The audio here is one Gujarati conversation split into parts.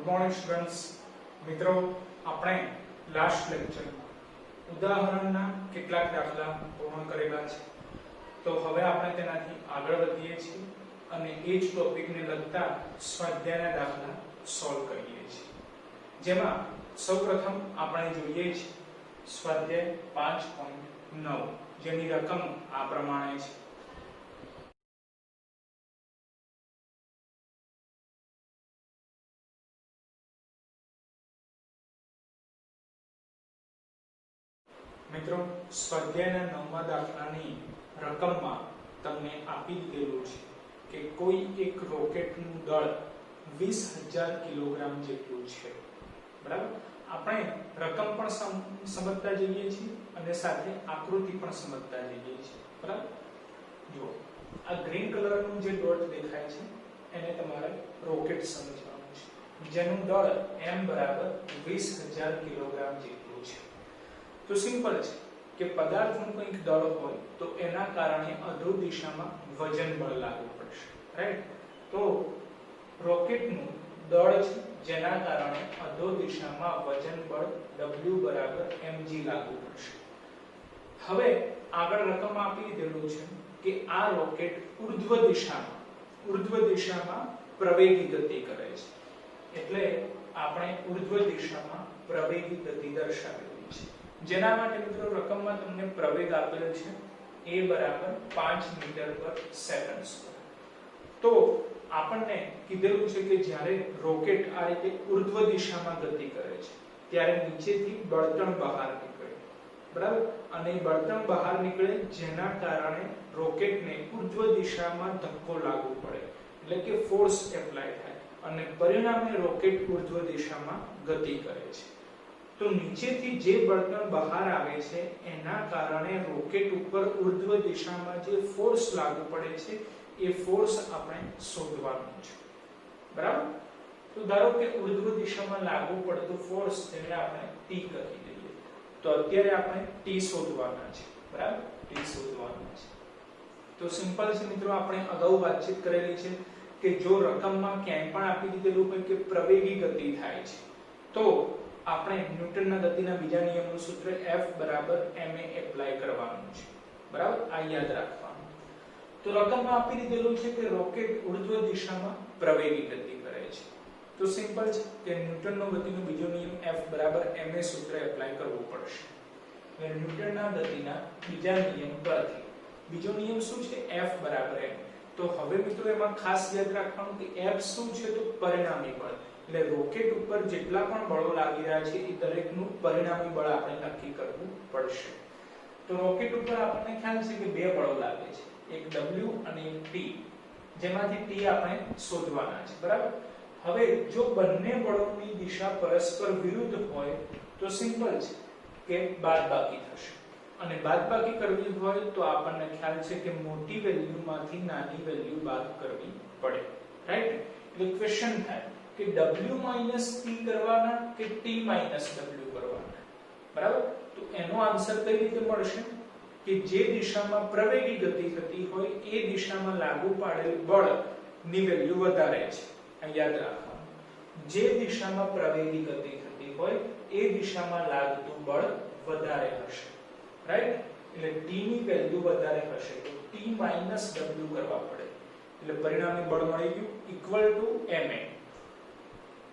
મોર્નિંગ સ્ટુડન્ટ્સ મિત્રો, આપણે લાસ્ટ લેક્ચરમાં ઉદાહરણના કેટલાક દાખલા પૂર્ણ કરેલા છે. તો હવે આપણે તેનાથી આગળ વધીએ છીએ અને એ જ ટોપિકને લગતા સ્વાધ્યાયના દાખલા સોલ્વ કરીએ છીએ. જેમાં સૌપ્રથમ આપણે જોઈએ છીએ સ્વાધ્યાય 5.9 જેની રકમ આ પ્રમાણે છે. મિત્રો, સ્વાધ્યાયના 9મા દાખલાની રકમમાં તમને આપી દીધેલું છે કે કોઈ એક રોકેટનું દળ 20,000 કિલોગ્રામ જેટલું છે. બરાબર, આપણે રકમ પણ સમજતા જઈએ છીએ અને સાથે આકૃતિ પણ સમજતા જઈએ છીએ. બરાબર, જુઓ આ ગ્રીન કલરનું જે ડોટ દેખાય છે એને તમારે રોકેટ સમજવાનું છે, જેનું દળ m બરાબર 20,000 કિલોગ્રામ જેટલું છે. તો સિમ્પલ છે કે પદાર્થનું કંઈક દળ હોય તો એના કારણે અધો દિશામાં વજન બળ લાગુ પડશે. રાઈટ, તો રોકેટનું દળ છે જેના કારણે અધો દિશામાં વજન બળ W બરાબર mg લાગુ પડશે. હવે આગળ રકમ આપી દીધેલું છે કે આ રોકેટ ઉર્ધ્વ દિશામાં પ્રવેગી ગતિ કરે છે. એટલે આપણે ઉર્ધ્વ દિશામાં પ્રવેગી ગતિ દર્શાવેલી છે. જેના માટે મિત્રો રકમમાં તમને પ્રવેગ આપેલ છે a બરાબર 5 મીટર પર સેકન્ડ સ્ક્વેર. તો આપણને કીધેલું છે કે જ્યારે રોકેટ આ રીતે ઉર્ધ્વ દિશામાં ગતિ કરે છે ત્યારે નીચેથી બળતણ બહાર નીકળે. બરાબર, અને બળતણ બહાર નીકળે જેના કારણે રોકેટને ઉર્ધ્વ દિશામાં ધક્કો લાગુ પડે, એટલે કે ફોર્સ એપ્લાય થાય અને પરિણામે રોકેટ ઉર્ધ્વ દિશામાં ગતિ કરે છે. તો નીચેથી જે બળતણ બહાર આવે છે એના કારણે રોકેટ ઉપર ઉર્ધ્વ દિશામાં જે ફોર્સ લાગુ પડે છે એ ફોર્સ આપણે શોધવાનો છે. બરાબર, તો ધારો કે ઉર્ધ્વ દિશામાં લાગુ પડતો ફોર્સ તેને આપણે T કહી દઈએ. તો અત્યારે આપણે T શોધવાના છે. બરાબર, T શોધવાના છે. તો સિમ્પલ છે મિત્રો, આપણે અગાઉ વાતચીત કરેલી છે કે જો રકમમાં ક્યાંય પણ આપી દીધેલું હોય કે પ્રવેગી ગતિ થાય છે તો આપણે ન્યૂટનના ગતિના બીજા નિયમનું સૂત્ર F બરાબર ma એપ્લાય કરવાનું છે. બરાબર, આ યાદ રાખવાનું. તો રકમમાં આપી દીધેલું છે કે રોકેટ ઉર્ધ્વ દિશામાં પ્રવેગી ગતિ કરે છે. તો સિમ્પલ છે કે ન્યૂટનનો ગતિનો બીજો નિયમ F બરાબર ma સૂત્ર એપ્લાય કરવું પડશે. એટલે ન્યૂટનના ગતિના બીજા નિયમ પરથી બીજો નિયમ શું છે? F બરાબર m. તો હવે મિત્રો એમાં ખાસ યાદ રાખવાનું કે F શું છે? તો પરિણામી બળ. એટલે રોકેટ ઉપર જેટલા પણ બળો લાગી રહ્યા છે એ દરેકનું પરિણામી બળ આપણે નક્કી કરવું પડશે. તો રોકેટ ઉપર આપણને ખ્યાલ છે કે બે બળો લાગે છે, એક W અને એક T, જેમાંથી T આપણે શોધવાના છે. બરાબર, હવે જો બંને બળોની દિશા પરસ્પર વિરુદ્ધ હોય તો સિમ્પલ છે કે બાદબાકી થશે, અને બાદબાકી કરવી હોય તો આપણને ખ્યાલ છે કે મોટી વેલ્યુમાંથી નાની વેલ્યુ બાદ કરવી પડે. રાઈટ, એટલે ક્વેશ્ચન થાય કે W - T કરવાના કે T - W કરવાના. બરાબર, તો એનો આન્સર કઈ રીતે મળશે કે જે દિશામાં પ્રવેગી ગતિ થતી હોય એ દિશામાં લાગુ પાડેલ બળ ની વેલ્યુ વધારે છે. આ યાદ રાખવાનું, જે દિશામાં પ્રવેગી ગતિ થતી હોય એ દિશામાં લાગતું બળ વધારે હશે. રાઈટ, એટલે T ની વેલ્યુ વધારે હશે તો T - W કરવા પડે. એટલે પરિણામી બળ મળી ગયું equal to ma.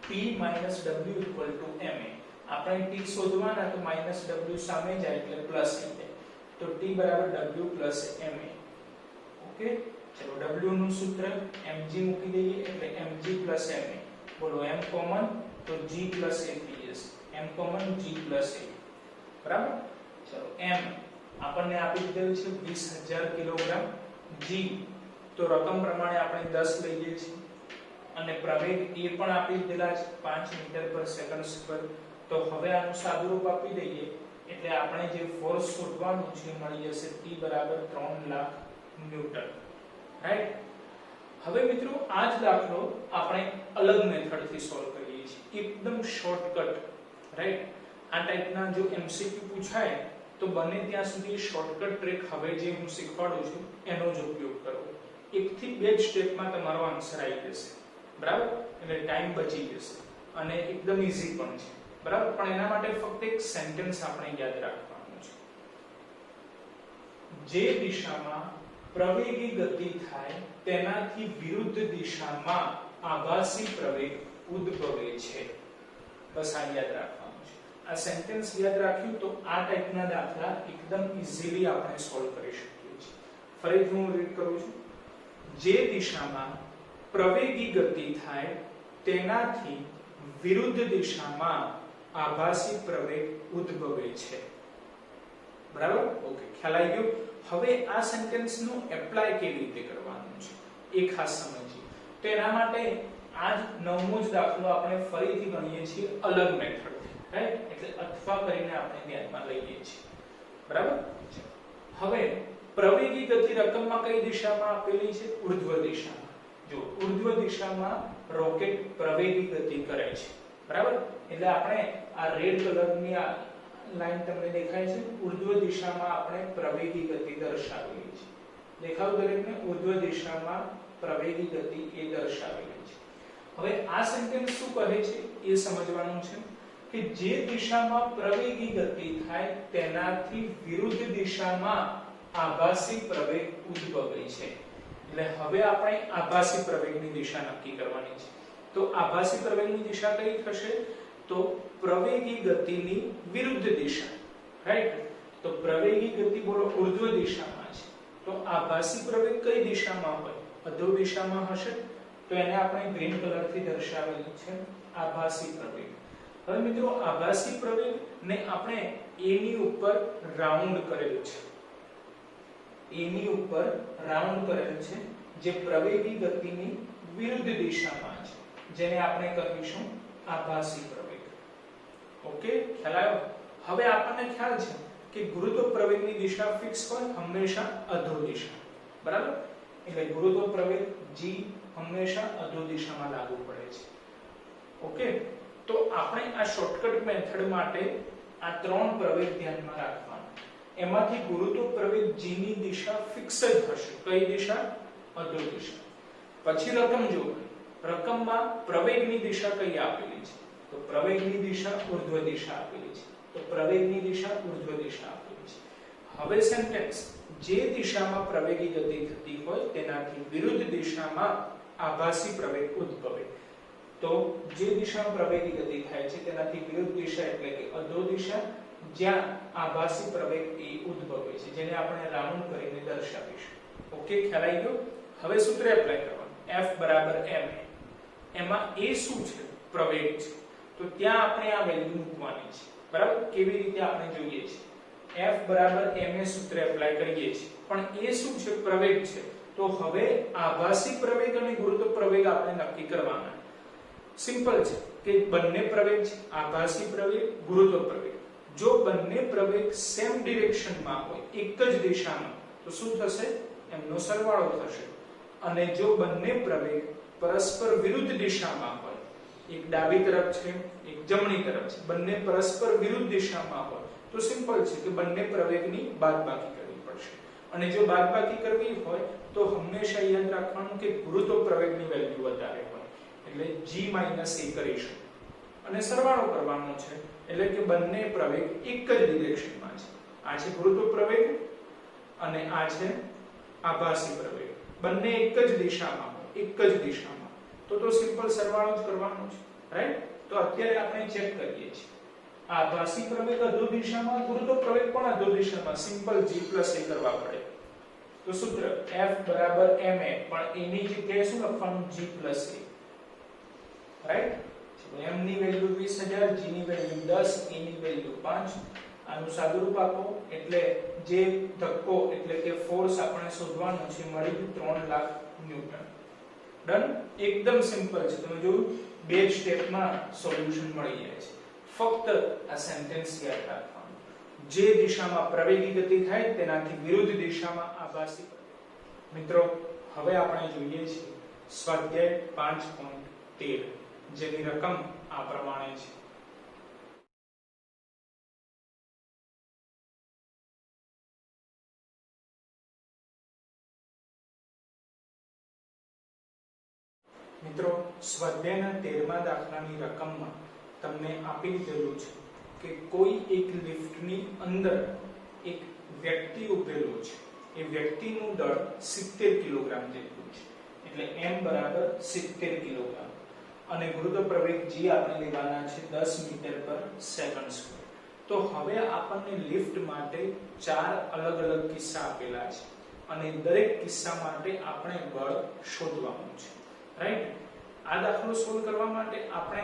T - W equal to ma. આપણે T શોધવાના તો -W સામે જાય એટલે પ્લસ થઈ જાય. તો T બરાબર W plus ma. ઓકે, ચલો W નું સૂત્ર mg મૂકી દઈએ એટલે mg plus ma. બોલો m કોમન તો g plus a થઈ જશે. m common g plus a. બરાબર, ચલો m આપણને આપી દીધેલું છે 20,000 કિલોગ્રામ. g તો રકમ પ્રમાણે આપણે 10 લઈએ છીએ અને પ્રવેગ એ પણ આપી દીધેલા છે 5 મીટર પર સેકન્ડ સ્ક્વેર. તો હવે આનું સાદુરૂપ આપી દઈએ એટલે આપણે જે ફોર્સ શોધવાનું છે મળી જશે T બરાબર 3 લાખ ન્યૂટન. રાઈટ, હવે મિત્રો આ જ દાખલો આપણે અલગ મેથડથી સોલ્વ કરીએ છીએ, એકદમ શોર્ટકટ. રાઈટ, આ ટાઈપના જો MCQ પૂછાય તો બને ત્યાં સુધી શોર્ટકટ ટ્રીક હવે જે હું શીખવાડું છું એનો જ ઉપયોગ કરવો. એક થી બે સ્ટેપમાં તમારો આન્સર આવી જશે. બરાબર, એટલે ટાઈમ બચી જશે. અને એકદમ ઈઝી પણ છે, બરાબર. પણ એના માટે ફક્ત એક સેન્ટેન્સ આપણે યાદ રાખવાનું છે. જે દિશામાં પ્રવેગી ગતિ થાય તેનાથી વિરુદ્ધ દિશામાં આભાસી પ્રવેગ ઉદ્ભવે છે. બસ આ યાદ રાખવાનું છે. આ સેન્ટેન્સ યાદ રાખ્યું તો આ ટાઈપના દાખલા એકદમ ઈઝીલી આપણે સોલ્વ કરી શકીએ છીએ. ફરીથી હું રીડ કરું છું. જે દિશામાં પ્રવેગી ગતિ થાય તેનાથી વિરુદ્ધ દિશામાં આભાસી પ્રવેગ ઉદ્ભવે છે. બરાબર? ઓકે, ખ્યાલ આવી ગયો. હવે આ સેન્ટેન્સ નું એપ્લાય કેવી રીતે કરવાનું છે એ ખાસ સમજીએ. તો એના માટે આજ નવમો જ દાખલો આપણે ફરીથી ગણીએ છીએ અલગ મેથડથી, રાઈટ? એટલે અથવા કરીને આપણે ધ્યાનમાં લઈએ છીએ. બરાબર? હવે પ્રવેગી ગતિ રકમમાં કઈ દિશામાં આપેલી છે? ઉર્ધ્વ દિશામાં. જો ઉર્ધ્વ દિશામાં રોકેટ પ્રવેગી ગતિ કરે છે, બરાબર? એટલે આપણે આ રેડ કલરની આ લાઈન તમને દેખાય છે, ઉર્ધ્વ દિશામાં આપણે પ્રવેગી ગતિ દર્શાવેલી છે. દેખાવ દરેકને ઉર્ધ્વ દિશામાં પ્રવેગી ગતિ એ દર્શાવેલી છે. હવે આ સેન્ટેન્સ શું કહે છે એ સમજવાનું છે કે જે દિશામાં પ્રવેગી ગતિ થાય તેનાથી વિરુદ્ધ દિશામાં આભાસી પ્રવેગ ઉદ્ભવે છે. એટલે હવે આપણે આભાસી પ્રવેગની દિશા નક્કી કરવાની છે. તો આભાસી પ્રવેગની દિશા કઈ થશે? તો પ્રવેગી ગતિની વિરુદ્ધ દિશા, રાઈટ? તો પ્રવેગી ગતિ બોલો ઉર્ધ્વ દિશામાં છે, તો આભાસી પ્રવેગ કઈ દિશામાં હોય? અધો દિશામાં હશે. તો એને આપણે ગ્રીન કલરથી દર્શાવેલું છે આભાસી પ્રવેગ. હવે મિત્રો આભાસી પ્રવેગ ને આપણે a ની ઉપર રાઉન્ડ કરેલું છે. a ની ઉપર રાઉન્ડ કરેલું છે જે પ્રવેગી ગતિની વિરુદ્ધ દિશામાં છે, જેને આપણે કહીશું આભાસી પ્રવેગ. ઓકે, ખ્યાલ આવ્યો? હવે આપણને ખ્યાલ છે કે ગુરુત્વ પ્રવેગની દિશા ફિક્સ હોય હંમેશા અધો દિશા, બરાબર? એટલે ગુરુત્વ પ્રવેગ g હંમેશા અધો દિશામાં લાગુ પડે છે. ઓકે, તો આપણે આ શોર્ટકટ મેથડ માટે આ ત્રણ પ્રવેગ ધ્યાનમાં રાખવાના. એમાંથી ગુરુત્વ પ્રવેગ g ની દિશા ફિક્સ જ હશે. કઈ દિશા? અધો દિશા. પછી રકમ જો રકમમાં પ્રવેગની દિશા કઈ આપેલી છે? તો પ્રવેગની દિશા ઉર્ધ્વ દિશા આપેલી છે. તો પ્રવેગની દિશા ઉર્ધ્વ દિશા આપેલી છે. હવે સેન્ટેન્સ જે દિશામાં પ્રવેગી ગતિ થતી હોય તેનાથી વિરુદ્ધ દિશામાં આભાસી પ્રવેગ ઉદ્ભવે. તો જે દિશામાં પ્રવેગી ગતિ થાય છે તેનાથી વિરુદ્ધ દિશા એટલે કે અધો દિશા, જ્યાં આભાસી પ્રવેગ એ ઉદ્ભવે છે, જેને આપણે રાઉન્ડ કરીને દર્શાવીશું. ઓકે, ખ્યાલ આવી ગયો? હવે સૂત્ર એપ્લાય કરવાનું. F બરાબર ma. એમાં a શું છે? પ્રવેગ છે. તો ત્યાં આપણે આ વેલ્યુ મૂકવાની છે, બરાબર? કેવી રીતે આપણે જોઈએ છે? F બરાબર ma સૂત્ર એપ્લાય કરીએ છીએ, પણ a શું છે? પ્રવેગ છે. તો હવે આભાસી પ્રવેગ અને ગુરુત્વ પ્રવેગ આપણે નક્કી કરવાના. સિમ્પલ છે કે બંને પ્રવેગ છે, આભાસી પ્રવેગ, ગુરુત્વ પ્રવેગ. જો બંને પ્રવેગ સેમ ડિરેક્શનમાં હોય, એક જ દિશામાં, તો શું થશે? એમનો સરવાળો થશે. અને જો બંને પ્રવેગ પરસ્પર વિરુદ્ધ દિશામાં હોય, એક ડાબી તરફ છે એક જમણી તરફ છે, બંને પરસ્પર વિરુદ્ધ દિશામાં હોય, તો સિમ્પલ છે કે બંને પ્રવેગની બાદબાકી કરવી પડશે. અને જો બાદબાકી કરવી હોય તો હંમેશા યાદ રાખવાનું કે ગુરુત્વ પ્રવેગની વેલ્યુ વધારે હોય, એટલે g - a કરીશું અને સરવાળો કરવાનો છે. એટલે કે બંને પ્રવેગ એક જ ડિરેક્શનમાં છે. આ છે ગુરુત્વ પ્રવેગ અને આ છે આભાસી પ્રવેગ. બંને એક જ દિશામાં હોય, એક જ દિશામાં, તો સિમ્પલ સરવાળો જ કરવાનો છે, રાઈટ? તો અત્યારે આપણે ચેક કરીએ છીએ. આભાસી પ્રવેગ અધો દિશામાં, ગુરુત્વ પ્રવેગ પણ અધો દિશામાં, સિમ્પલ g + a કરવા પડે. તો સૂત્ર F બરાબર ma, પણ એની જગ્યાએ શું લખવાનું? g + a, right? m ની વેલ્યુ 20000, g ની વેલ્યુ 10, a ની વેલ્યુ 5. આનું સાદુરૂપ આપો એટલે જે ધક્કો એટલે કે ફોર્સ આપણે શોધવાનો છે મળી 3 લાખ ન્યૂટન. ડન? એકદમ સિમ્પલ છે. તમે જોયું બે સ્ટેપમાં સોલ્યુશન મળી જાય છે. ફક્ત આ સેન્ટેન્સ યાદ રાખવાનું. જે દિશામાં પ્રવેગી ગતિ થાય તેનાથી વિરુદ્ધ દિશામાં આભાસી પ્રવેગ. મિત્રો હવે આપણે જોઈએ છીએ સ્વાધ્યાય 5.13, જેની રકમ આ પ્રમાણે છે. મિત્રો સ્વાધ્યાયના 13મા દાખલાની રકમમાં તમને આપી દીધેલું છે કે કોઈ એક લિફ્ટની અંદર એક વ્યક્તિ ઉભેલો છે, એ વ્યક્તિનું દળ 70 કિલોગ્રામ જેટલું છે, એટલે m બરાબર 70 કિલોગ્રામ અને ગુરુત્વ પ્રવેગ g આપણે લેવાના છે 10 મીટર પર સેકન્ડ સ્ક્વેર. તો હવે આપણને લિફ્ટ માટે ચાર અલગ અલગ કિસ્સા આપેલા છે અને દરેક કિસ્સા માટે આપણે બળ શોધવાનું છે, રાઈટ? આ દાખલો સોલ્વ કરવા માટે આપણે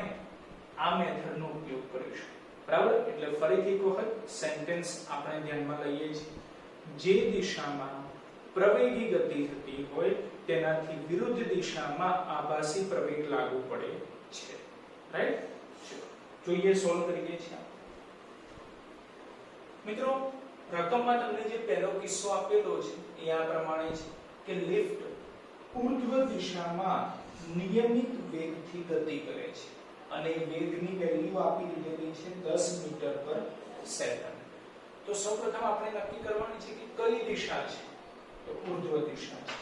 આ મેથડનો ઉપયોગ કરીશું, બરાબર? એટલે ફરીથી એક વખત સેન્ટેન્સ આપણે ધ્યાનમાં લઈએ છીએ. જે દિશામાં પ્રવેગી ગતિ થતી હોય તેનાથી વિરુદ્ધ દિશામાં આભાસી પ્રવેગ લાગુ પડે છે, રાઈટ? જોઈએ સોલ્વ કરીએ છીએ. મિત્રો રકમમાં તમને જે પહેલો કિસ્સો આપેલો છે એ આ પ્રમાણે છે કે લિફ્ટ ઉર્ધ્વ દિશામાં નિયમિત વેગથી ગતિ કરે છે અને વેગની વેલ્યુ આપી દીધેલી છે 10 મીટર પર સેકન્ડ. તો સૌપ્રથમ આપણે નક્કી કરવાની છે કે કઈ દિશા છે, તો ઉર્ધ્વ દિશા છે.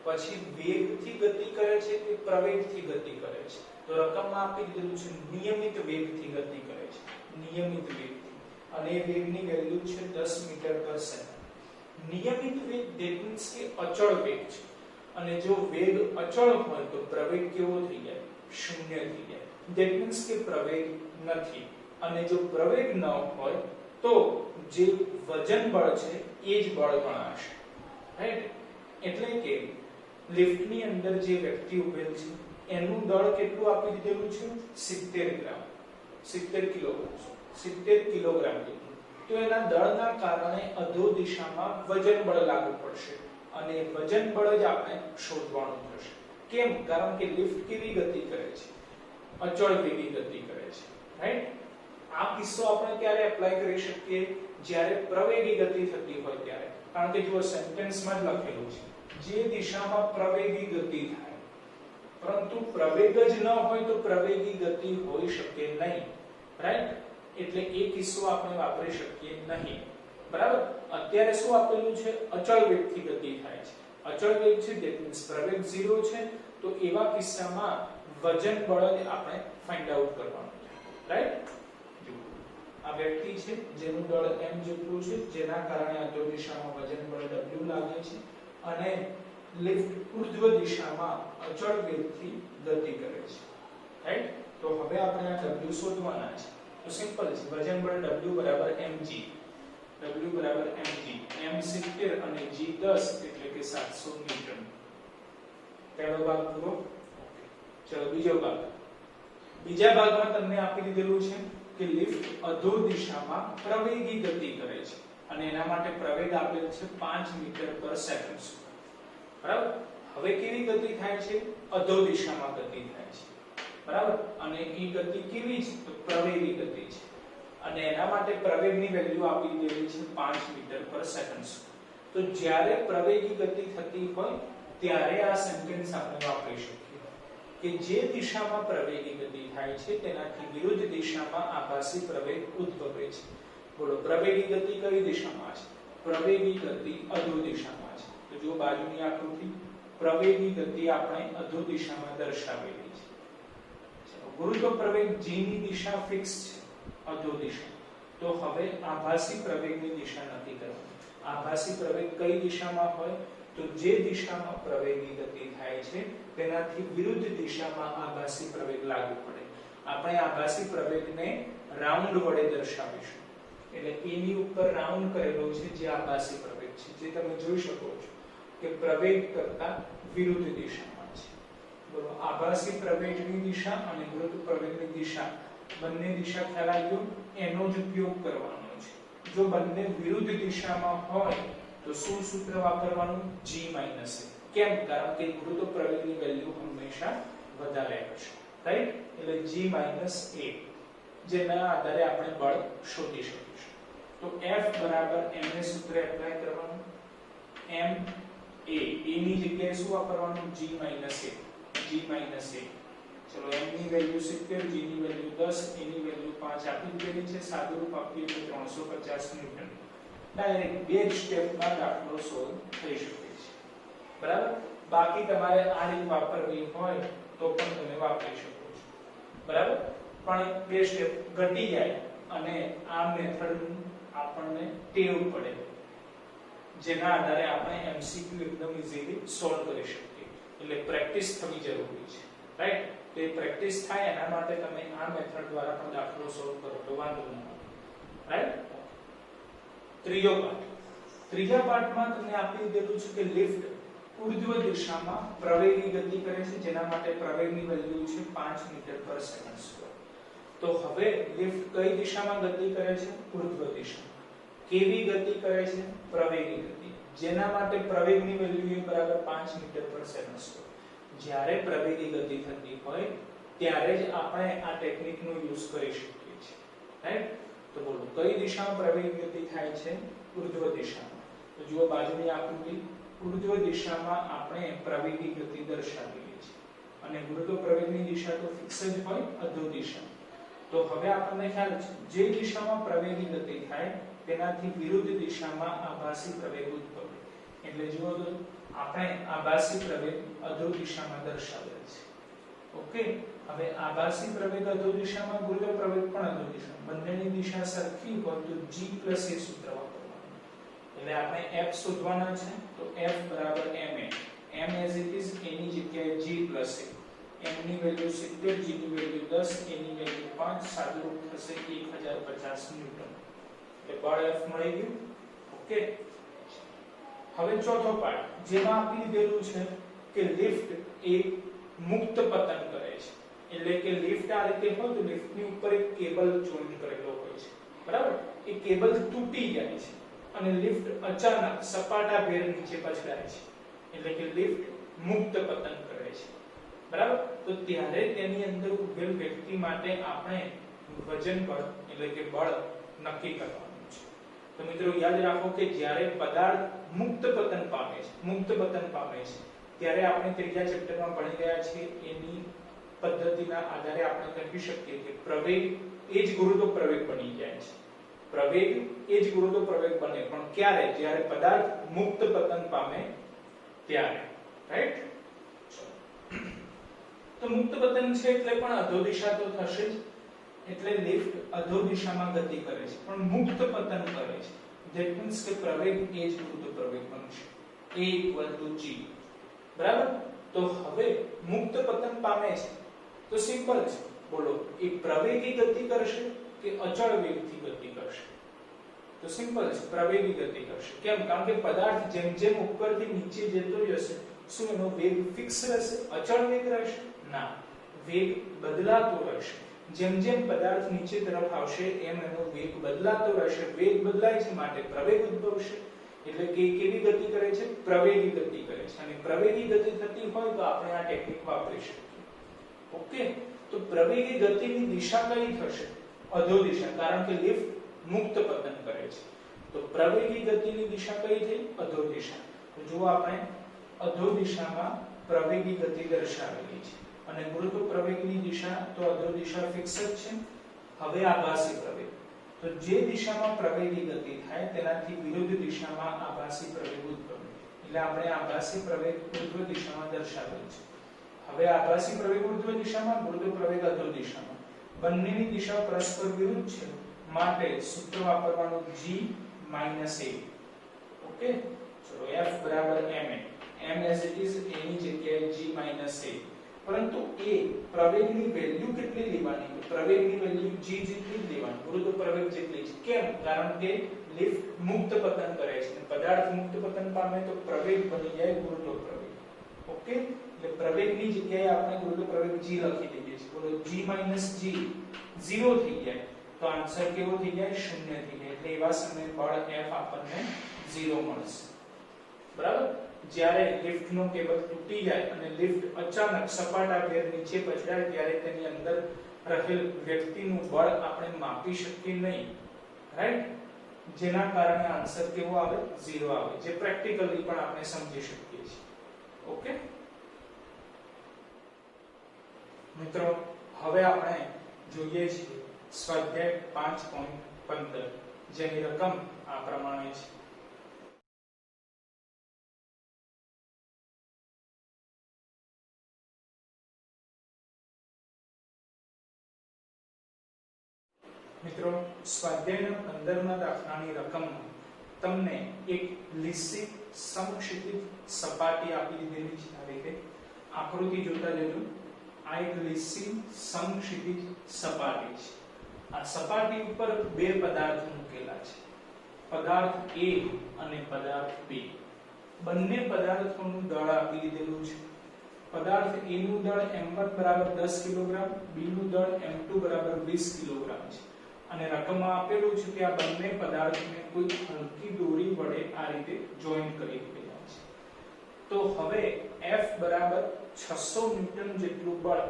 પછી વેગથી ગતિ કરે છે કે પ્રવેગથી ગતિ કરે છે, તો રકમમાં આપી દીધેલું છે નિયમિત વેગથી ગતિ કરે છે, નિયમિત વેગથી, અને વેગની વેલ્યુ છે 10 મીટર પર સેકન્ડ. નિયમિત વેગ ધેટ મીન્સ કે અચળ વેગ છે, અને જો વેગ અચળ હોય તો પ્રવેગ કેવો થઈ જાય? શૂન્ય થઈ જાય. ધેટ મીન્સ કે પ્રવેગ નથી, અને જો પ્રવેગ ન હોય તો જે વજન બળ છે એ જ બળ ગણાશે, રાઈટ? એટલે કે લિફ્ટની અંદર જે વ્યક્તિ ઉભેલ છે એનું દળ કેટલું આપી દીધેલું છે? 70 ગ્રામ, 70 કિલોગ્રામ, 70 કિલોગ્રામ જેટલું. તો એના દળના કારણે અધો દિશામાં વજન બળ લાગુ પડશે, અને વજન બળ જ આપણે શોધવાનું થશે. કેમ? કારણ કે લિફ્ટ કેવી ગતિ કરે છે? અચળ વેગી ગતિ કરે છે, રાઈટ? આ કિસ્સો આપણે ક્યારે એપ્લાય કરી શકીએ? જ્યારે પ્રવેગી ગતિ થતી હોય ત્યારે. કારણ કે જો સેન્ટેન્સમાં જ લખેલું છે જે દિશામાં પ્રવેગી ગતિ થાય, પરંતુ પ્રવેગ જ ન હોય તો પ્રવેગી ગતિ હોઈ શકે નહીં, રાઈટ? એટલે એ કિસ્સો આપણે વાપરી શકીએ નહીં, બરાબર? અત્યારે શું આપેલું છે? અચળ વેગથી ગતિ થાય છે. અચળ વેગ છે ધેટ મીન્સ પ્રવેગ 0 છે, તો એવા કિસ્સામાં વજન બળ જ આપણે ફાઇન્ડ આઉટ કરવાનું છે, રાઈટ? જો આ વ્યક્તિ છે જેનું દળ m જેટલું છે, જેના કારણે અધો દિશામાં વજન બળ w લાગે છે, અને લિફ્ટ ઉર્ધ્વ દિશામાં અચળ વેગથી ગતિ કરે છે, રાઈટ? તો હવે આપણે આ w શોધવાના છે. તો સિમ્પલ છે, વજન બળ w બરાબર mg, w બરાબર mg, m 70 અને g 10 એટલે કે 700 ન્યૂટન. પહેલો ભાગ પૂરો. ચલો બીજો ભાગ. બીજા ભાગમાં તમને આપી દીધેલું છે કે લિફ્ટ અધો દિશામાં પ્રવેગી ગતિ કરે છે, અને એના માટે પ્રવેગ આપેલ છે 5 મીટર પર સેકન્ડ, બરાબર? હવે કેવી ગતિ થાય છે? અધો દિશામાં ગતિ થાય છે, બરાબર? અને એ ગતિ કેવી છે? તો પ્રવેગી ગતિ છે, અને એના માટે પ્રવેગની વેલ્યુ આપી દીધેલી છે 5 મીટર પર સેકન્ડ. તો જ્યારે પ્રવેગી ગતિ થતી હોય ત્યારે આ સેન્ટેન્સ આપણે વાપરી શકીએ કે જે દિશામાં પ્રવેગી ગતિ થાય છે તેનાથી વિરુદ્ધ દિશામાં આભાસી પ્રવેગ ઉદ્ભવે છે. બોલો, પ્રવેગી ગતિ કઈ દિશામાં છે? પ્રવેગી ગતિ અધો દિશામાં છે. તો જો બાજુની આકૃતિ, પ્રવેગી ગતિ આપણે અધો દિશામાં દર્શાવેલી છે. ગુરુત્વ પ્રવેગ g ની દિશા ફિક્સ છે, અધો દિશા. તો હવે આભાસી પ્રવેગની દિશા નક્કી કરવાની. આભાસી પ્રવેગ કઈ દિશામાં હોય? તો જે દિશામાં પ્રવેગી ગતિ થાય છે તેનાથી વિરુદ્ધ દિશામાં આભાસી પ્રવેગ લાગુ પડે. આપણે આભાસી પ્રવેગને રાઉન્ડ વડે દર્શાવીશું, એટલે a ની ઉપર રાઉન્ડ કરેલો છે જે આભાસી પ્રવેગ છે, જે તમે જોઈ શકો છો કે પ્રવેગ કરતા વિરુદ્ધ દિશામાં છે. બોલો, આભાસી પ્રવેગની દિશા અને ગુરુત્વ પ્રવેગની દિશા બંને દિશા ખ્યાલ આવ્યો, એનો જ ઉપયોગ કરવાનો છે. જો બંને વિરુદ્ધ દિશામાં હોય તો શું સૂત્ર વાપરવાનું? g - a. કેમ? કારણ કે ગુરુત્વ પ્રવેગની વેલ્યુ હંમેશા વધારે હશે, રાઈટ? એટલે g - a, જેના આધારે આપણે બળ શોધી શકીશું. તો F બરાબર m ને સૂત્ર એપ્લાય કરવાનું. m a ની જગ્યાએ શું વાપરવાનું? g - a, g - a. ચલો, m ની વેલ્યુ 70, g ની વેલ્યુ 10, a ની વેલ્યુ 5 આપી દીધેલી છે. સાદું રૂપ આપીએ તો 350 ન્યૂટન. ડાયરેક્ટ બે સ્ટેપમાં દાખલો સોલ્વ થઈ શકે છે, બરાબર? બાકી તમારે આ રીત વાપરવી હોય તો પણ તમે વાપરી શકો છો, બરાબર. પણ બે સ્ટેપ ઘટી જાય અને આ મેથડ આપણને ટેવ પડે, જેના આધારે આપણે MCQ એકદમ ઇઝીલી સોલ્વ કરી શકીએ. એટલે પ્રેક્ટિસ થવી જરૂરી છે, રાઈટ. તો એ પ્રેક્ટિસ થાય એના માટે તમે આ મેથડ દ્વારા પણ દાખલો સોલ્વ કરો તો વાંધો ન આવે, રાઈટ. ત્રીજા પાર્ટમાં તમને આપી દીધું છે કે લિફ્ટ ઉર્ધ્વ દિશામાં પ્રવેગી ગતિ કરે છે, જેના માટે પ્રવેગની વેલ્યુ છે 5 મીટર પર સેકન્ડ સ્ક્વેર. તો હવે લિફ્ટ કઈ દિશામાં ગતિ કરે છે? ઉર્ધ્વ દિશામાં. કેવી ગતિ કરે છે? પ્રવેગી ગતિ, જેના માટે પ્રવેગની વેલ્યુ બરાબર 5 મીટર પર સેકન્ડ સ્ક્વેર. જ્યારે પ્રવેગી ગતિ થતી હોય ત્યારે જ આપણે આ ટેકનિકનો યુઝ કરી શકીએ છીએ, રાઈટ. તો બોલો કઈ દિશામાં પ્રવેગી ગતિ થાય છે? ઉર્ધ્વ દિશામાં. તો જુઓ બાજુની આકૃતિ, ઉર્ધ્વ દિશામાં આપણે પ્રવેગી ગતિ દર્શાવીએ છીએ અને ગુરુત્વ પ્રવેગની દિશા તો ફિક્સ જ હોય, અધો દિશા. તો હવે આપણને ખ્યાલ છે જે દિશામાં પ્રવેગી ગતિ થાય તેનાથી વિરુદ્ધ દિશામાં આભાસી પ્રવેગ ઉદ્ભવે. એટલે જુઓ તો આપણે આભાસી પ્રવેગ અધો દિશામાં દર્શાવેલ છે. ઓકે. હવે આભાસી પ્રવેગ અધો દિશામાં, ગુરુત્વ પ્રવેગ પણ અધો દિશામાં, બંનેની દિશા સરખી હોય તો g + a સૂત્ર વાપરવાનું. એટલે આપણે f શોધવાના છે. તો f બરાબર ma, m as it is, a ની જગ્યાએ g + a. m ની વેલ્યુ 70, g ની વેલ્યુ 10, a ની વેલ્યુ 5, સાદુરૂપ થશે 1050 ન્યૂટન. એટલે બળ f મળી ગયું. ઓકે. હવે ચોથો પાર્ટ, જેમાં આપી દીધેલું છે કે લિફ્ટ એ મુક્ત પતન કરે છે. એટલે કે લિફ્ટ આ રીતે હોય તો લિફ્ટની ઉપર એક કેબલ જોઈન્ટ કરેલો હોય છે, બરાબર. એ કેબલ તૂટી જાય છે અને લિફ્ટ અચાનક સપાટાભેર નીચે પછડાય છે. એટલે કે લિફ્ટ મુક્ત પતન કરે છે, બરાબર. તો ત્યારે તેની અંદર ઉભેલ વ્યક્તિ માટે આપણે વજન બળ એટલે કે બળ નક્કી કરવાનું છે. તો મિત્રો યાદ રાખો કે જ્યારે પદાર્થ મુક્ત પતન પામે છે ત્યારે આપણે ત્રીજા ચેપ્ટરમાં ભણી ગયા છીએ એની પદ્ધતિના આધારે આપણે કહી શકીએ કે પ્રવેગ એ જ ગુરુત્વ પ્રવેગ બની જાય છે. પ્રવેગ એ જ ગુરુત્વ પ્રવેગ બને, પણ ક્યારે? જ્યારે પદાર્થ મુક્ત પતન પામે ત્યારે, રાઈટ. તો મુક્ત પતન છે એટલે પણ અધો દિશા તો થશે જ. એટલે લિફ્ટ અધો દિશામાં ગતિ કરે છે પણ મુક્ત પતન કરે છે. ધેટ મીન્સ કે પ્રવેગ એ જ ગુરુત્વ પ્રવેગ બનશે, a = g, બરાબર. તો હવે મુક્ત પતન પામે છે તો સિમ્પલ છે. બોલો એ પ્રવેગી ગતિ કરશે કે અચળ વેગથી ગતિ કરશે? તો સિમ્પલ છે, પ્રવેગી ગતિ કરશે. કેમ? કારણ કે પદાર્થ જેમ જેમ ઉપરથી નીચે જતો જશે શું એનો વેગ ફિક્સ રહેશે? અચળ વેગ રહેશે? ના, વેગ બદલાતો રહેશે. જેમ જેમ પદાર્થ નીચે તરફ આવશે એમ એનો વેગ બદલાતો રહેશે. વેગ બદલાય છે માટે પ્રવેગ ઉદ્ભવશે. એટલે કે કેવી ગતિ કરે છે? પ્રવેગી ગતિ કરે છે. અને પ્રવેગી ગતિ થતી હોય તો આપણે આ ટેકનિક વાપરી શકીએ. ઓકે. તો પ્રવેગી ગતિની દિશા કઈ થશે? અધો દિશા, કારણ કે લિફ્ટ મુક્ત પતન કરે છે. તો પ્રવેગી ગતિની દિશા કઈ થઈ? અધો દિશા. તો જો આપણે અધો દિશામાં પ્રવેગી ગતિ દર્શાવેલી છે અને ગુરુત્વ પ્રવેગની દિશા તો અધો દિશા ફિક્સ જ છે. હવે આભાસી પ્રવેગ, તો જે દિશામાં પ્રવેગી ગતિ થાય તેનાથી વિરુદ્ધ દિશામાં આભાસી પ્રવેગ ઉદ્ભવે. એટલે આપણે આભાસી પ્રવેગ ઉર્ધ્વ દિશામાં દર્શાવેલ છે. હવે આભાસી પ્રવેગ ઉર્ધ્વ દિશામાં, ગુરુત્વ પ્રવેગ અધો દિશામાં. બંનેની દિશા પરસ્પર વિરુદ્ધ છે માટે સૂત્ર વાપરવાનું g - a. ઓકે. ચલો f બરાબર ma, m as it is, a ની જગ્યાએ g - a. પરંતુ a પ્રવેગની વેલ્યુ કેટલી લેવાની? તો પ્રવેગની વેલ્યુ g જેટલી જ લેવાની, ગુરુત્વ પ્રવેગ જેટલી જ. કેમ? કારણ કે લિફ્ટ મુક્ત પતન કરે છે. પદાર્થ મુક્ત પતન પામે તો પ્રવેગ બની જાય ગુરુત્વ પ્રવેગ. ઓકે. એટલે પ્રવેગની જગ્યાએ આપણે ગુરુત્વ પ્રવેગ g લખી દઈએ છીએ. બોલો g - g 0 થઈ જાય તો આન્સર કેવો થઈ જાય? 0 થઈ જાય. એટલે એવા સમયે બળ F આપણને 0 મળશે, બરાબર. જ્યારે લિફ્ટનો કેબલ તૂટી જાય અને લિફ્ટ અચાનક સપાટાભેર નીચે પછડાય ત્યારે તેની અંદર રહેલ વ્યક્તિનું બળ આપણે માપી શકીએ નહીં, રાઈટ. જેના કારણે આન્સર કેવો આવે? 0 આવે, જે પ્રેક્ટિકલી પણ આપણે સમજી શકીએ છીએ. ઓકે મિત્રો, હવે આપણે જોઈએ છીએ સ્વાધ્યાય 5.15 જેની રકમ આ પ્રમાણે છે. મિત્રો સ્વાધ્યાયના 15મા દાખલાની રકમમાં તમને એક લીસી સમક્ષિતિજ સપાટી આપી દીધેલી છે આ રીતે આકૃતિ જોતા જજો આ એક લીસી સમક્ષિતિજ સપાટી છે આ સપાટી ઉપર બે પદાર્થ મૂકેલા છે પદાર્થ A અને પદાર્થ B બંને પદાર્થોનું દળ આપી દીધેલું છે પદાર્થ A નું દળ m1 બરાબર 10 કિલોગ્રામ B નું દળ m2 બરાબર 20 કિલોગ્રામ છે અને રકમમાં આપેલું છે કે આ બંને પદાર્થોને કોઈ હલકી દોરી વડે આ રીતે જોઈન્ટ કરી દેવાના છે તો હવે F બરાબર 600 ન્યૂટન જેટલું બળ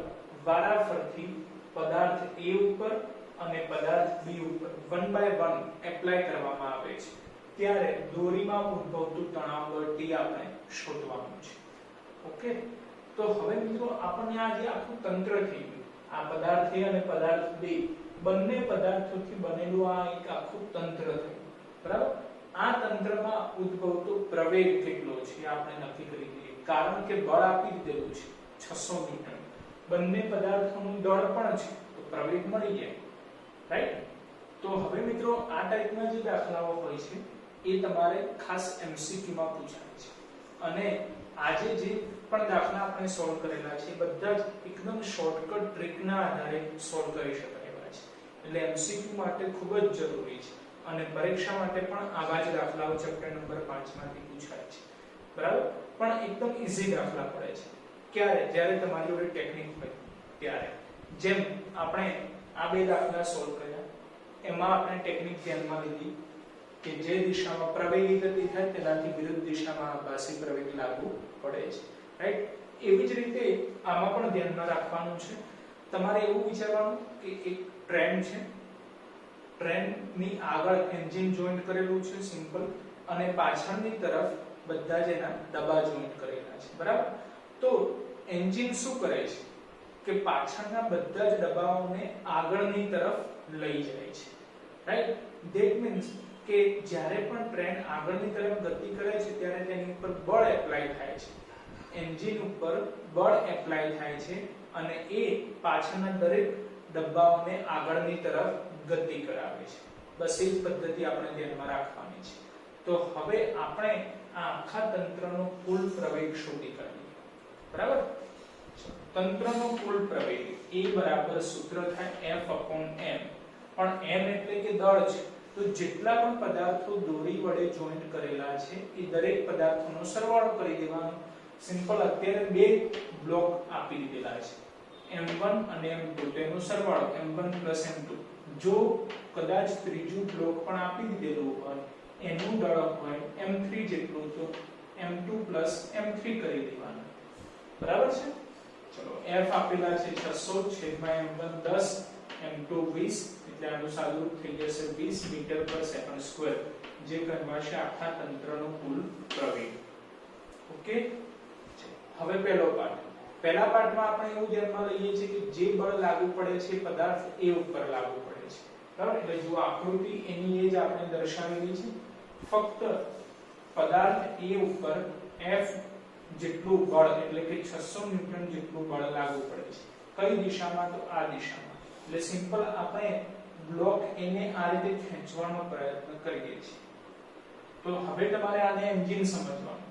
વારાફરતી પદાર્થ A ઉપર અને પદાર્થ B ઉપર 1 by 1 એપ્લાય કરવામાં આવે છે ત્યારે દોરીમાં ઉદ્ભવતું તણાવ બળ T આપણે શોધવાનું છે ઓકે તો હવે મિત્રો આપણને આ જે આખું તંત્ર થઈ ગયું આ પદાર્થ A અને પદાર્થ B બંને પદાર્થોથી બનેલું આ એક આખું તંત્ર થયું બરાબર આ તંત્રમાં ઉદ્ભવતો પ્રવેગ કેટલો છે આપણે નક્કી કરી લઈએ કારણ કે બળ આપી દીધેલું છે 600 ન્યૂટન બંને પદાર્થોનું દળ પણ છે તો પ્રવેગ મળી જાય રાઈટ તો હવે મિત્રો આ ટાઈપના જે દાખલાઓ હોય છે એ તમારે ખાસ MCQ માં પૂછાય છે અને આજે જે પણ દાખલા આપણે સોલ્વ કરેલા છે બધા જ એકદમ શોર્ટકટ ટ્રીકના આધારે સોલ્વ કરી શકાય એવા છે એટલે MCQ માટે ખૂબ જ જરૂરી છે અને પરીક્ષા માટે પણ આવા જ દાખલાઓ ચેપ્ટર નંબર 5 માંથી પૂછાય છે બરાબર પણ એકદમ ઈઝી દાખલા પડે છે ક્યારે જ્યારે તમારી જોડે ટેકનિક હોય ત્યારે જેમ આપણે આ બે દાખલા સોલ્વ કર્યા એમાં આપણે ટેકનિક ધ્યાનમાં લીધી કે જે દિશામાં પ્રવેગી ગતિ થાય તેનાથી વિરુદ્ધ દિશામાં આભાસી પ્રવેગ લાગુ પડે છે રાઈટ એવી જ રીતે આમાં પણ ધ્યાનમાં રાખવાનું છે તમારે એવું વિચારવાનું કે એક ટ્રેન છે ટ્રેનની આગળ એન્જિન જોઈન્ટ કરેલું છે સિમ્પલ અને પાછળની તરફ બધા જ એના ડબ્બા જોઈન્ટ કરેલા છે બરાબર તો એન્જિન શું કરે છે કે પાછળના બધા જ ડબ્બાઓને આગળની તરફ લઈ જાય છે રાઈટ ધેટ મીન્સ કે જ્યારે પણ ટ્રેન આગળની તરફ ગતિ કરે છે ત્યારે તેની ઉપર બળ એપ્લાય થાય છે એન્જિન ઉપર બળ એપ્લાય થાય છે અને એ પાછળના દરેક ડબ્બાઓને આગળની તરફ ગતિ કરાવે છે બસ એ જ પદ્ધતિ આપણે ધ્યાનમાં રાખવાની છે તો હવે આપણે આ આખા તંત્રનો કુલ પ્રવેગ શોધી કાઢીએ બરાબર તંત્રનો કુલ પ્રવેગ A બરાબર સૂત્ર થાય F/m પણ m એટલે કે દળ છે તો જેટલા પણ પદાર્થો દોરી વડે જોઈન્ટ કરેલા છે એ દરેક પદાર્થોનો સરવાળો કરી દેવાનો સિમ્પલ અત્યારે બે બ્લોક આપી દીધેલા છે m1 અને m2 તેનો સરવાળો m1 m2 જો કદાચ ત્રીજું બ્લોક પણ આપી દીધેલું હોય એનું દળ હોય m3 જેટલું તો m2 m3 કરી દેવાનું બરાબર છે ચલો f આપેલા છે 600 છેદમાં m1 10 m2 20 એટલે આનું સાદુરૂપ થઈ જશે 20 મીટર પર સેકન્ડ સ્ક્વેર જે કહેવાશે આખા તંત્રનો કુલ પ્રવેગ ઓકે હવે પહેલા પાર્ટમાં આપણે એવું ધ્યાનમાં લઈએ છીએ કે જે બળ લાગુ પડે છે પદાર્થ A ઉપર લાગુ પડે છે બરાબર એટલે જો આકૃતિ એની એ જ આપણે દર્શાવેલી છે ફક્ત પદાર્થ A ઉપર F જેટલું બળ એટલે કે 600 ન્યૂટન જેટલું બળ લાગુ પડે છે કઈ દિશામાં તો આ દિશામાં એટલે સિમ્પલ આપણે બ્લોક A ને આ રીતે ખેંચવાનો પ્રયત્ન કરીએ છીએ તો હવે તમારે આને એન્જિન સમજવાનું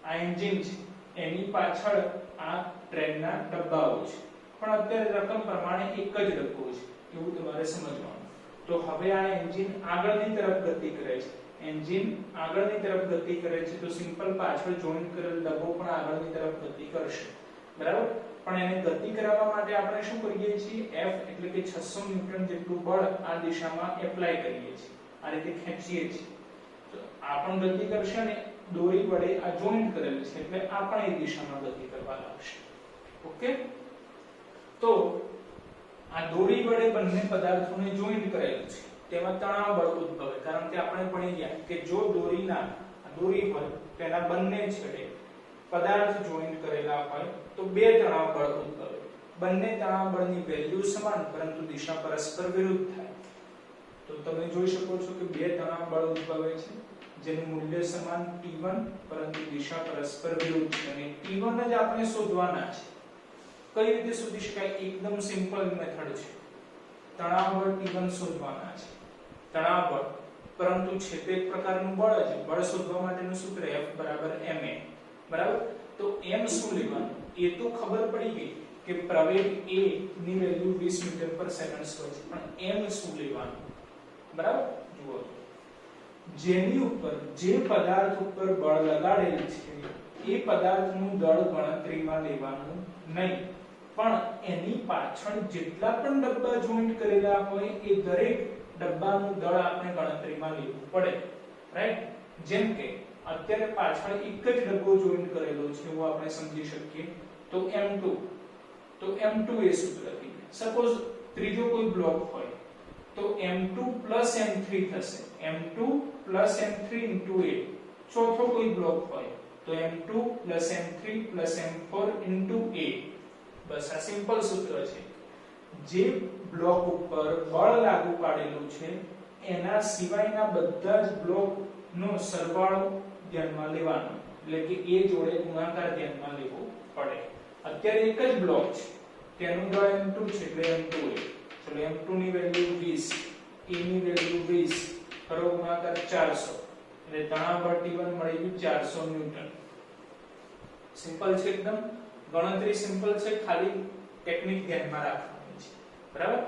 આ એન્જિન છે એની પાછળ આ ટ્રેનના ડબ્બાઓ છે પણ અત્યારે રકમ પ્રમાણે એક જ ડબ્બો છે એવું તમારે સમજવાનું તો હવે આ એન્જિન આગળની તરફ ગતિ કરે છે એન્જિન આગળની તરફ ગતિ કરે છે તો સિમ્પલ પાછળ જોઈન્ટ કરેલ ડબ્બો પણ આગળની તરફ ગતિ કરશે બરાબર પણ એને ગતિ કરાવવા માટે આપણે શું કરીએ છીએ F એટલે કે 600 ન્યૂટન જેટલું બળ આ દિશામાં એપ્લાય કરીએ છીએ આ રીતે ખેંચીએ છીએ તો આ પણ ગતિ કરશે ને દોરી વડે આ જોઈન્ટ કરેલ છે એટલે આ પણ એ દિશામાં ગતિ કરવા લાગશે ઓકે તો આ દોરી વડે બંને પદાર્થોને જોઈન્ટ કરેલ છે તેમાં તણાવ બળ ઉદ્ભવે કારણ કે આપણે ભણી ગયા કે જો દોરી હોય તેના બંને છેડે પદાર્થ જોઈન્ટ કરેલા હોય તો બે તણાવ બળ ઉદ્ભવે બંને તણાવ બળની વેલ્યુ સમાન પરંતુ દિશા પરસ્પર વિરુદ્ધ થાય તો તમે જોઈ શકો છો કે બે તણાવ બળ ઉદ્ભવે છે જેનું મૂલ્ય સમાન T1 પરંતુ દિશા પરસ્પર વિરુદ્ધ છે અને T1 જ આપણે શોધવાના છે કઈ રીતે શોધી શકાય એકદમ સિમ્પલ મેથડ છે તણાવ બળ T1 શોધવાના છે, તણાવ બળ, પરંતુ છે તે એક પ્રકારનું બળ છે. બળ શોધવા માટેનું સૂત્ર F = ma, બરાબર. તો m શું લેવાનું એ તો ખબર પડી ગઈ કે પ્રવેગ a ની વેલ્યુ 20 મીટર પર સેકન્ડ સ્ક્વેર છે, પણ m શું લેવાનું, બરાબર. જુઓ, જેની ઉપર જે પદાર્થ ઉપર બળ લગાડેલ છે એ પદાર્થનું દળ ગણતરીમાં લેવાનું નહીં, પણ એની પાછળ જેટલા પણ ડબ્બા જોઈન્ટ કરેલા હોય એ દરેક ડબ્બાનું દળ આપણે ગણતરીમાં લેવું પડે, રાઈટ. જેમ કે અત્યારે પાછળ એક જ ડબ્બો જોઈન્ટ કરેલો છે એવું આપણે સમજી શકીએ, તો m2, તો m2 એ સૂત્રથી સપોઝ ત્રીજો કોઈ બ્લોક હોય તો m2 m3 થશે, m2 m3 into a. ચોથો કોઈ બ્લોક હોય તો m2 m3 m4 into a. બસ આ સિમ્પલ સૂત્ર છે. જે બ્લોક ઉપર બળ લાગુ પાડેલું છે એના સિવાયના બધા જ બ્લોક નો સરવાળો ધ્યાનમાં લેવાનો, એટલે કે a જોડે ગુણાકાર ધ્યાનમાં લેવો પડે. અત્યારે એક જ બ્લોક છે તેનું દળ m2 છે એટલે m2a. ચલો m2 ની વેલ્યુ 20, a ની વેલ્યુ 20, કરો ગુણાકાર 400 એટલે તણાવ બળ T1 મળી ગયું 400 ન્યૂટન. સિમ્પલ છે એકદમ, ગણતરી સિમ્પલ છે, ખાલી ટેકનિક ધ્યાનમાં રાખવાની છે, બરાબર.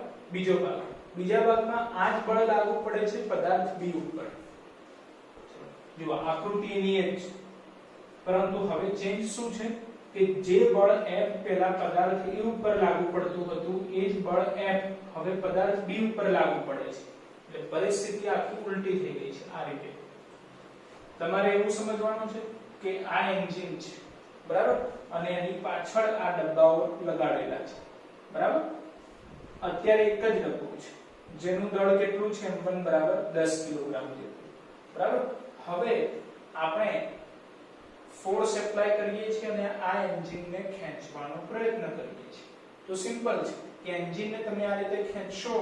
બીજા ભાગમાં આ જ બળ લાગુ પડે છે પદાર્થ B ઉપર. જો આકૃતિ એની જ છે, પરંતુ હવે ચેન્જ શું છે કે જે બળ F પહેલા પદાર્થ A ઉપર લાગુ પડતું હતું એ જ બળ F હવે પદાર્થ B ઉપર લાગુ પડે છે. એટલે પરિસ્થિતિ આખી ઉલટી થઈ ગઈ છે. આ રીતે તમારે એવું સમજવાનું છે કે આ એન્જિન છે, બરાબર, અને એની પાછળ આ ડબ્બાઓ લગાડેલા છે, બરાબર. અત્યારે એક જ ડબ્બો છે જેનું દળ કેટલું છે m1 = 10 કિલોગ્રામ જેટલું, બરાબર. હવે આપણે ફોર્સ એપ્લાય કરીએ છીએ અને આ એન્જિનને ખેંચવાનો પ્રયત્ન કરીએ છીએ. તો સિમ્પલ છે કે એન્જિનને તમે આ રીતે ખેંચશો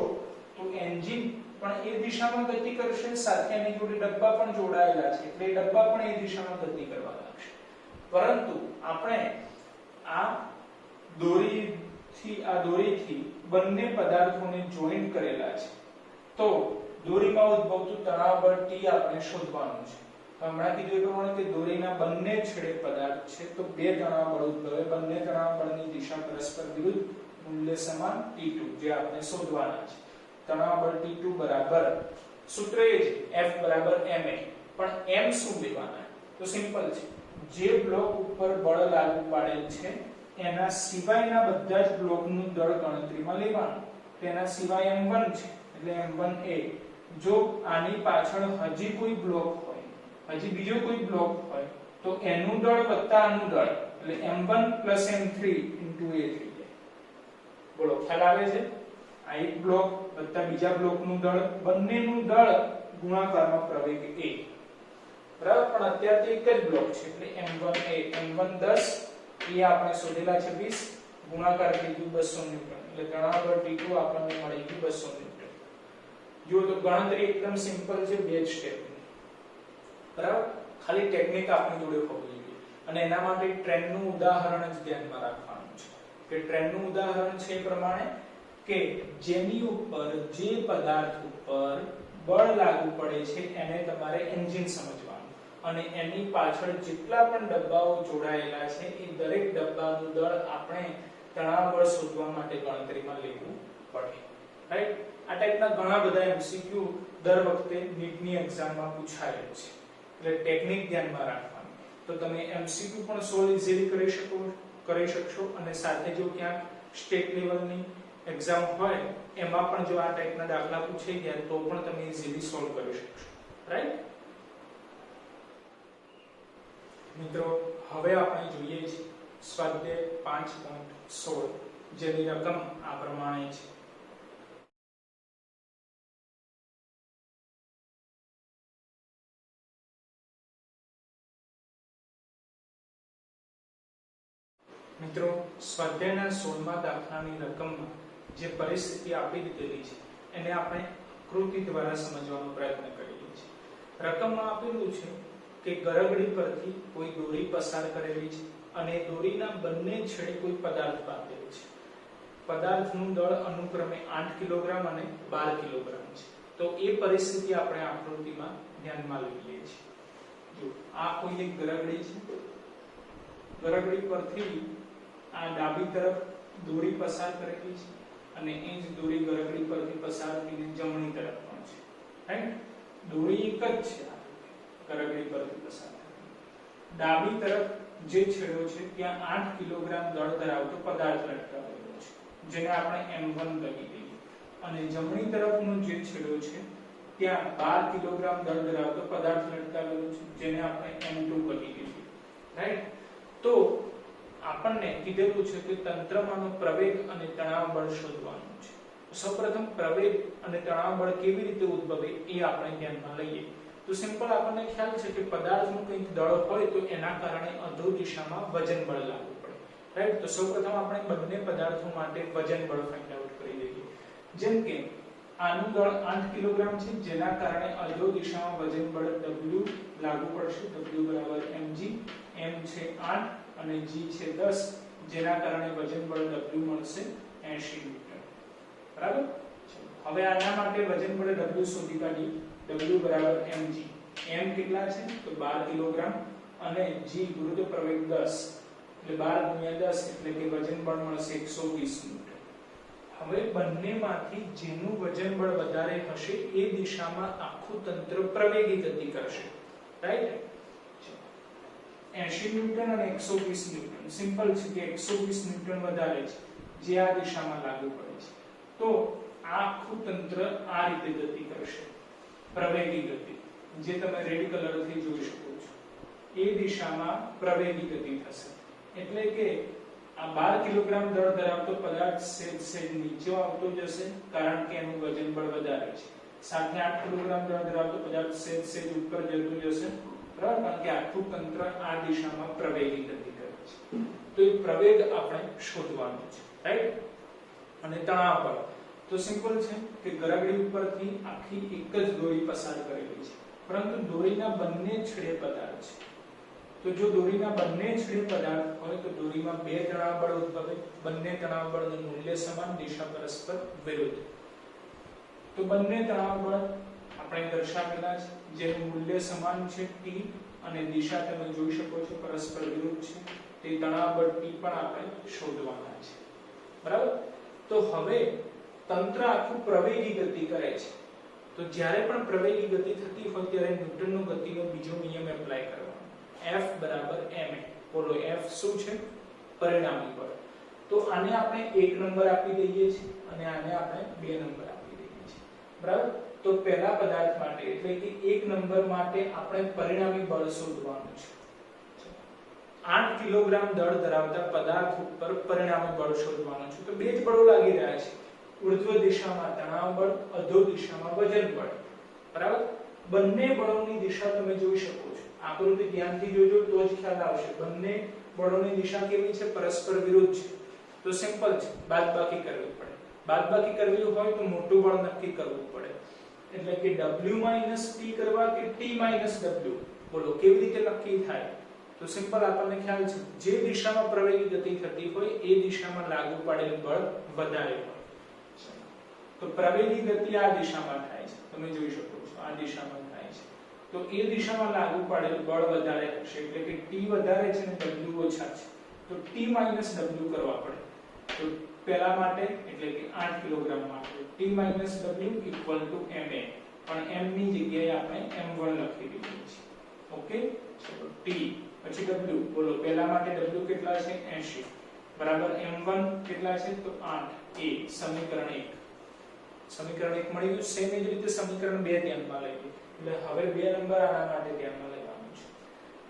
તો એન્જિન પણ એ દિશામાં ગતિ કરશે, સાથે એની જોડે ડબ્બા પણ જોડાયેલા છે એટલે એ ડબ્બા પણ એ દિશામાં ગતિ કરવા લાગશે. પરંતુ આપણે આ દોરીથી બંને પદાર્થોને જોઈન્ટ કરેલા છે, તો દોરીમાં ઉદ્ભવતું તણાવ બળ T આપણે શોધવાનું છે. હમણાં કીધું એ પ્રમાણે કે દોરીના બંને છેડે પદાર્થ છે તો બે તણાવ બળ ઉદ્ભવે, બંને તણાવ બળની દિશા પરસ્પર વિરુદ્ધ, મૂલ્ય સમાન T2 જે આપણે શોધવાના છે. તણાવ બળ T2 બરાબર સૂત્ર એ છે F બરાબર ma, પણ m શું લેવાના? તો સિમ્પલ છે, જે બ્લોક ઉપર બળ લાગુ પાડેલ છે એના સિવાયના બધા જ બ્લોકનું દળ ગણતરીમાં લેવાનું. તેના સિવાય m1 છે એટલે m1a. જો આની પાછળ હજી કોઈ બ્લોક હોય, હજી બીજો કોઈ બ્લોક હોય તો એનું દળ વત્તા આનું દળ એટલે m1 m3 into a થઈ જાય. બોલો ખ્યાલ આવે છે? આ એક બ્લોક વત્તા બીજા બ્લોકનું દળ, બંનેનું દળ ગુણાકારમાં પ્રવેગ a, બરાબર. પણ અત્યારે એક જ બ્લોક છે એટલે m1a, m1 10, એ આપણે શોધેલા છે 20, ગુણાકાર થઈ ગયું 200 ન્યૂટન એટલે તણાવ બળ T2 આપણને મળી ગયું 200 ન્યૂટન. જો તો ગણતરી એકદમ સિમ્પલ છે, બે જ સ્ટેપની, બરાબર. ખાલી ટેકનિક આપણી જોડે હોવી જોઈએ અને એના માટે ટ્રેનનું ઉદાહરણ જ ધ્યાનમાં રાખવાનું છે કે ટ્રેનનું ઉદાહરણ છે એ પ્રમાણે કે જેની ઉપર જે પદાર્થ ઉપર બળ લાગુ પડે છે એને તમારે એન્જિન સમજવાનું અને એની પાછળ જેટલા પણ ડબ્બાઓ જોડાયેલા છે એ દરેક ડબ્બાનું દળ આપણે તણાવ બળ શોધવા માટે ગણતરીમાં લેવું પડે, રાઈટ. આ ટાઈપના ઘણા બધા એમસીક્યુ દર વખતે નીટની એક્ઝામમાં પૂછાયેલ છે એટલે ટેકનિક ધ્યાનમાં રાખવાની. તો તમે એમસીક્યુ પણ સોલ્વ ઇઝીલી કરી શકશો અને સાથે જો ક્યાંક સ્ટેટ લેવલની એક્ઝામ હોય એમાં પણ જો આ ટાઈપના દાખલા પૂછાઈ ગયા તો પણ તમે ઇઝીલી સોલ્વ કરી શકશો, રાઈટ. મિત્રો હવે આપણે જોઈએ છીએ સ્વાધ્યાય 5.16 જેની રકમ આ પ્રમાણે છે. મિત્રો સ્વાધ્યાયના 16મા દાખલાની રકમમાં જે પરિસ્થિતિ આપી દીધેલી છે એને આપણે કૃતિ દ્વારા સમજવાનો પ્રયત્ન કરીએ છીએ. રકમમાં આપેલું છે કે ગરગડી પરથી કોઈ દોરી પસાર કરેલી છે અને દોરીના બંને છેડે કોઈ પદાર્થ બાંધેલો છે. પદાર્થનું દળ અનુક્રમે 8 કિલોગ્રામ અને 12 કિલોગ્રામ છે. તો એ પરિસ્થિતિ આપણે આકૃતિમાં ધ્યાનમાં લઈ લઈએ છીએ. જો આ કોઈ એક ગરગડી છે, ગરગડી પરથી આ ડાબી તરફ દોરી પસાર કરેલી છે અને એ જ દોરી ગરગડી પરથી પસાર થઈને જમણી તરફ પણ છે. રાઈટ? દોરી એક જ છે ગરગડી પરથી પસાર થતી. ડાબી તરફ જે છેડો છે ત્યાં 8 કિલોગ્રામ દળ ધરાવતો પદાર્થ લટકાવેલો છે, જેને આપણે m1 કહી દઈએ, અને જમણી તરફનો જે છેડો છે ત્યાં 12 કિલોગ્રામ દળ ધરાવતો પદાર્થ લટકાવેલો છે, જેને આપણે m2 કહી દઈએ. રાઈટ? તો આપણને કીધેલું છે કે તંત્રમાંનો પ્રવેગ અને તણાવ બળ શોધવાનું છે. સૌપ્રથમ પ્રવેગ અને તણાવ બળ કેવી રીતે ઉદ્ભવે એ આપણે ધ્યાનમાં લઈએ. તો સિમ્પલ આપણને ખ્યાલ છે કે પદાર્થનું કંઈક દળ હોય તો એના કારણે અધો દિશામાં વજન બળ લાગુ પડે. રાઈટ? તો સૌપ્રથમ આપણે બંને પદાર્થો માટે વજન બળ ફાઇન્ડ આઉટ કરી દઈએ. જેમ કે આનું દળ 8 કિલોગ્રામ છે, જેના કારણે અધો દિશામાં વજન બળ W લાગુ પડશે. W mg, m છે 8 અને g છે 10, જેના કારણે વજન બળ W મળશે 80 ન્યૂટન. બરાબર? હવે આના માટે વજન બળ W શોધી કાઢીએ. W mg, m કેટલા છે તો 12 કિલોગ્રામ અને g વિરુદ્ધ પ્રવેગ 10, એટલે 12 × 10 એટલે કે વજન બળ મળશે 120 ન્યૂટન. હવે બંનેમાંથી જેનું વજન બળ વધારે હશે એ દિશામાં આખું તંત્ર પ્રવેગી ગતિ કરશે. રાઈટ? 80 ન્યૂટન અને 120 ન્યૂટન. સિમ્પલ છે કે 120 ન્યૂટન વધારે છે જે આ દિશામાં લાગુ પડે છે. તો આખું તંત્ર આ રીતે ગતિ કરશે, પ્રવેગી ગતિ, જે તમે રેડ કલરથી જોઈ શકો છો. એ દિશામાં પ્રવેગી ગતિ થશે. એટલે કે આ 12 કિલોગ્રામ દળ ધરાવતો પદાર્થ સેજ નીચે આવતો જશે, કારણ કે એનું વજન બળ વધારે છે. સાથે 8 કિલોગ્રામ દળ ધરાવતો પદાર્થ સેજ ઉપર જતો જશે, બરાબર? કારણ કે આખું તંત્ર આ દિશામાં પ્રવેગી ગતિ કરે છે. તો એ પ્રવેગ આપણે શોધવાનો છે. રાઈટ? અને તણાવ બળ તો સિમ્પલ છે કે ગરગડી ઉપરથી આખી એક જ દોરી પસાર કરેલી છે, પરંતુ દોરીના બંને છેડે પદાર્થ છે. તો જો દોરીના બંને છેડે પદાર્થ હોય તો દોરીમાં બે તણાવ બળ ઉદ્ભવે. બંને તણાવ બળનું મૂલ્ય સમાન, દિશા પરસ્પર વિરુદ્ધ. તો બંને તણાવ બળ આપણે દર્શાવેલા છે, જેનું મૂલ્ય સમાન છે T, અને દિશા તમે જોઈ શકો છો પરસ્પર વિરુદ્ધ છે. તે તણાવ બળ T પણ આપણે શોધવાના છે. બરાબર? તો હવે તંત્ર આખું પ્રવેગી ગતિ કરે છે. તો જ્યારે પણ પ્રવેગી ગતિ થતી હોય ત્યારે ન્યૂટનનો ગતિનો બીજો નિયમ એપ્લાય કરવાનો. F ma. બોલો F શું છે? પરિણામી બળ. તો આને આપણે 1 નંબર આપી દઈએ છીએ અને આને આપણે 2 નંબર આપી દઈએ છીએ. બરાબર? તો પહેલા પદાર્થ માટે એટલે કે 1 નંબર માટે આપણે પરિણામી બળ શોધવાનું છે. 8 કિલોગ્રામ દળ ધરાવતા પદાર્થ ઉપર પરિણામી બળ શોધવાનું છે. તો બે જ બળો લાગી રહ્યા છે. ઉર્ધ્વ દિશામાં તણાવ બળ, અધો દિશામાં વજન બળ. બરાબર? બંને બળોની દિશા તમે જોઈ શકો છો. આકૃતિ ધ્યાનથી જોજો તો જ ખ્યાલ આવશે. બંને બળોની દિશા કેવી છે? પરસ્પર વિરુદ્ધ છે. તો સિમ્પલ છે, બાદબાકી કરવી પડે. બાદબાકી કરવી હોય તો મોટું બળ નક્કી કરવું પડે. એટલે કે W - T કરવા કે T - W. બોલો કેવી રીતે નક્કી થાય? તો સિમ્પલ આપણને ખ્યાલ છે, જે દિશામાં પ્રવેગી ગતિ થતી હોય એ દિશામાં લાગુ પાડેલ બળ વધારે હોય. તો પ્રવેગી ગતિ આ દિશામાં થાય છે, તમે જોઈ શકો છો આ દિશામાં થાય છે. તો એ દિશામાં લાગુ પાડેલ બળ વધારે હશે, એટલે કે T વધારે છે અને W ઓછા છે. તો T - W કરવા પડે. તો પહેલા માટે એટલે કે 8 કિલોગ્રામ માટે T - W = ma, પણ m ની જગ્યાએ આપણે m1 લખી દીધું છે. ઓકે? ચલો T પછી W. બોલો પહેલા માટે W કેટલા છે? 80 બરાબર m1 કેટલા છે? તો 8. એ સમીકરણ 1. સમીકરણ 1 મળી ગયું. સેમ જ રીતે સમીકરણ 2 ધ્યાનમાં લઈએ. એટલે હવે 2 નંબર આના માટે ધ્યાનમાં લેવાનું છે.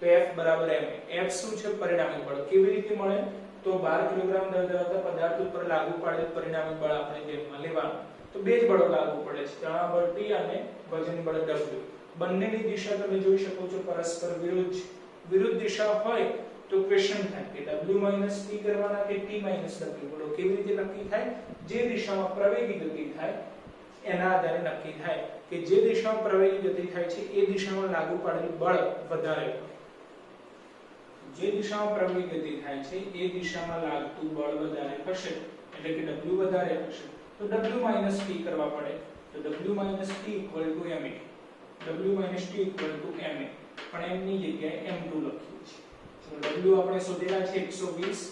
તો F બરાબર ma. F શું છે? પરિણામી બળ. કેવી રીતે મળે? તો 12 કિલોગ્રામ દળ ધરાવતા પદાર્થ ઉપર લાગુ પાડેલ પરિણામી બળ આપણે ધ્યાનમાં લેવાનું. તો બે જ બળો લાગુ પડે છે, તણાવ બળ T અને વજન બળ W. બંનેની દિશા તમે જોઈ શકો છો પરસ્પર વિરુદ્ધ છે. વિરુદ્ધ દિશા હોય તો ક્વેશ્ચન થાય કે W - T કરવાના કે T - W. બોલો કેવી રીતે નક્કી થાય? જે દિશામાં પ્રવેગી ગતિ થાય એના આધારે નક્કી થાય કે જે દિશામાં પ્રવેગી ગતિ થાય છે એ દિશામાં લાગુ પાડેલ બળ વધારે હોય. જે દિશામાં પ્રવેગી ગતિ થાય છે એ દિશામાં લાગતું બળ વધારે હશે એટલે કે w વધારે હશે તો w - t કરવા પડે તો w - t = ma w - t = ma પણ m ની જગ્યાએ m2 લખ્યું છે તો w આપણે શોધેલા છે 120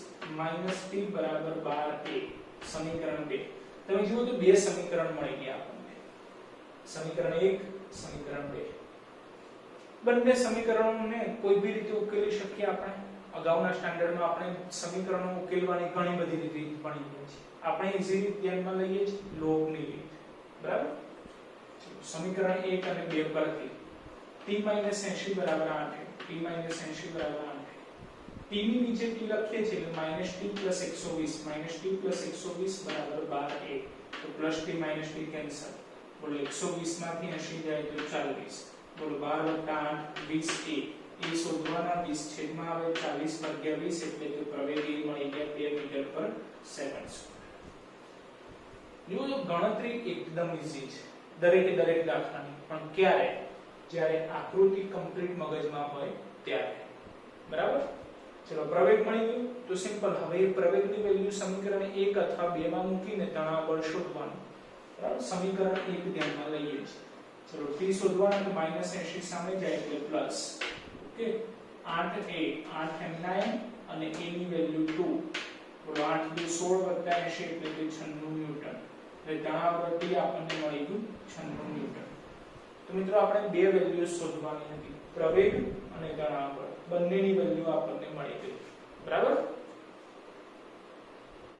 - t = 12a સમીકરણ 2 તમે જુઓ તો બે સમીકરણ મળી ગયા આપણને સમીકરણ 1 સમીકરણ 2 બંને સમીકરણોને કોઈ બી રીતે ઉકેલી શકીએ આપણે અગાઉના સ્ટાન્ડર્ડમાં આપણે સમીકરણો ઉકેલવાની ઘણી બધી રીત ભણી ગયા છે આપણે ઈઝી રીત ધ્યાનમાં લઈએ છીએ લોગની રીત બરાબર સમીકરણ 1 અને 2 પરથી t - 80 = 8 t - 80 = 8 t ની નીચે t લખીએ છીએ એટલે -t + 120 -t + 120 = 12a તો +t - t કેન્સલ બોલો 120 માંથી 80 જાય તો 40 બોલો 12 + 8 20a એ શોધવાના 20 છેદમાં આવે 40 / 20 એટલે કે પ્રવેગી મળી ગયા 2 મીટર/સેકન્ડ જો ગણતરી એકદમ ઈઝી છે દરેક દાખલાની પણ ક્યારે જ્યારે આકૃતિ કમ્પ્લીટ મગજમાં હોય ત્યારે બરાબર ચલો પ્રવેગ મળી ગયું તો સિમ્પલ હવે પ્રવેગની વેલ્યુ સમીકરણ 1 અથવા 2 માં મૂકીને તણાવ બળ શોધવાનું બરાબર સમીકરણ 1 ધ્યાનમાં લઈએ છીએ ચલો t શોધવાનું તો -80 સામે જાય એટલે પ્લસ ઓકે 8a 8m9 અને a ની વેલ્યુ 2 બોલો 8 * 16 + 80 એટલે કે 96 ન્યૂટન એટલે તણાવ બળ T આપણને મળી ગયું 96 ન્યૂટન તો મિત્રો આપણે બે વેલ્યુ શોધવાની હતી પ્રવેગ અને તણાવ બળ બંનેની વેલ્યુ આપણને મળી ગઈ બરાબર